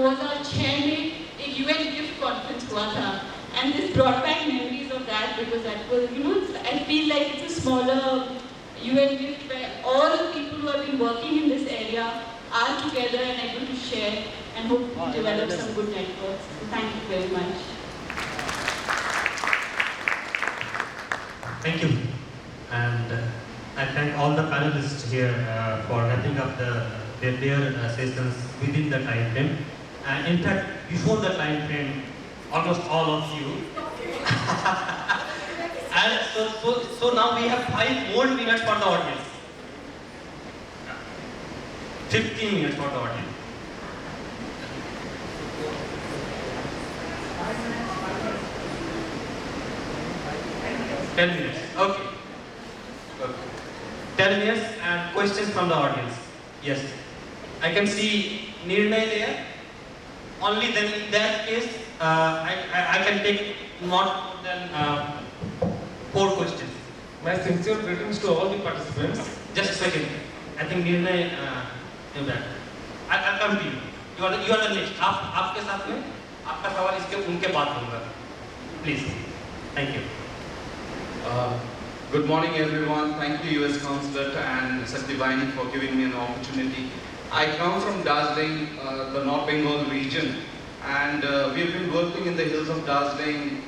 was our chairman एक UN gift conference हुआ था, and this brought back memories of that because that was, you know, I feel like it's a smaller UN gift where all the people who have been working in this area are together and able to share and hopefully develop some good networks. So thank you very much. Thank you, and I thank all the panelists here for wrapping up their sessions within the time frame. And in fact, before the time frame, almost all of you. And so now we have 5 more minutes for the audience. 15 minutes for the audience. 10 minutes. Okay. 10 minutes and questions from the audience. Yes. I can see Nirnay there. Only then in that case, I can take not more than 4 questions. My sincere greetings to all the participants. Just a second. I think Nirnay do that. I'll come to you. You are the next. आपके साथ में आपका सवाल इसके उनके बाद होगा. Please. Thank you. Good morning, everyone. Thank you, US Consulate and Satyavani for giving me an opportunity. I come from Darjeeling, the North Bengal region, and we have been working in the hills of Darjeeling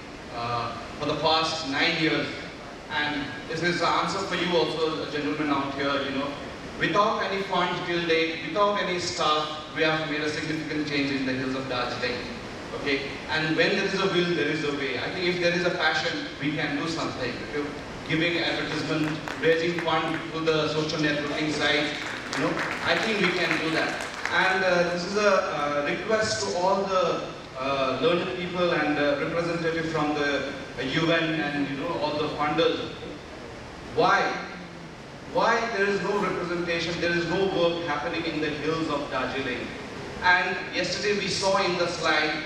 for the past 9 years. And this is the answer for you also, gentlemen out here, you know. Without any funds till date, without any staff, we have made a significant change in the hills of Darjeeling. Okay, and when there is a will, there is a way. I think if there is a passion, we can do something. Okay? Giving advertisement, raising fund to the social networking site, you know, I think we can do that. And this is a request to all the learned people and representatives from the UN and, you know, all the funders. Why there is no representation, there is no work happening in the hills of Darjeeling? And yesterday we saw in the slide,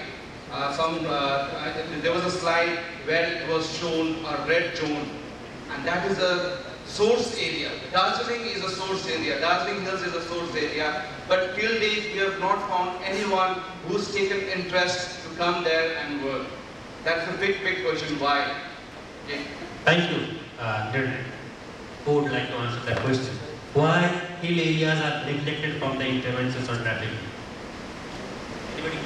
there was a slide where it was shown a red zone, and that is a source area. Darjeeling is a source area, Darjeeling Hills is a source area, but till date we have not found anyone who's taken interest to come there and work. That's a big question, why? Okay. Thank you, who would like to answer that question? Why hill areas are neglected from the interventions on trafficking? Anybody?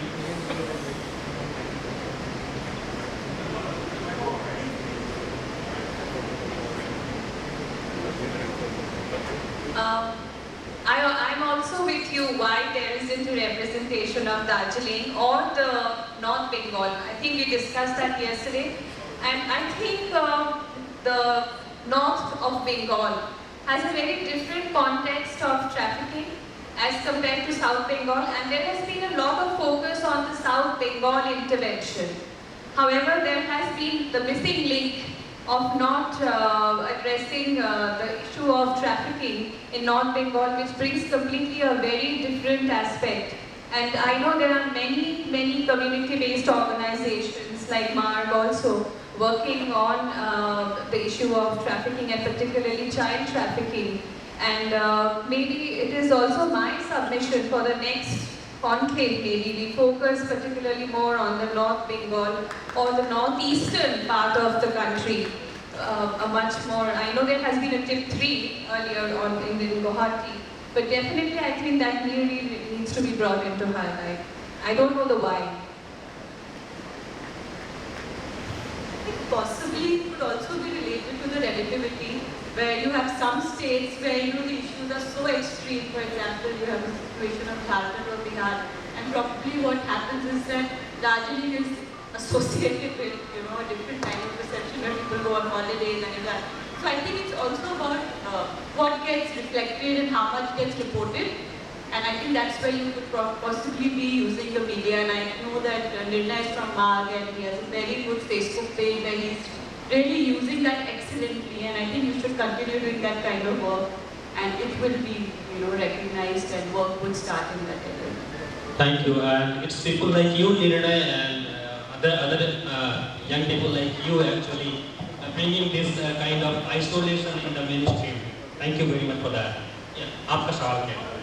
I'm also with you why there isn't a representation of Darjeeling or the North Bengal. I think we discussed that yesterday. And I think the North of Bengal has a very different context of trafficking as compared to South Bengal, and there has been a lot of focus on the South Bengal intervention. However, there has been the missing link of not addressing the issue of trafficking in North Bengal, which brings completely a very different aspect. And I know there are many community-based organizations like MARG also working on the issue of trafficking and particularly child trafficking. And maybe it is also my submission for the next conclave, maybe we focus particularly more on the North Bengal or the northeastern part of the country. A much more, I know there has been a tip 3 earlier on in Guwahati, but definitely I think that really needs to be brought into highlight. I don't know the why. I think possibly it could also be related to the relativity, where you have some states where, you know, the issues are so extreme. For example, you have the situation of Jharkhand or Bihar, and probably what happens is that Darjeeling is associated with, you know, a different kind of perception where people go on holidays and that. So I think it's also about what gets reflected and how much gets reported. And I think that's where you could possibly be using the media. And I know that Nirnay is from MARG and he has a very good Facebook page where he's really using that excellently. And I think you should continue doing that kind of work. And it will be, you know, recognized and work would start in that area. Thank you. And it's people like you, Nirnay, and other young people like you actually bringing this kind of isolation in the mainstream. Thank you very much for that. Yeah, आपका सवाल क्या है?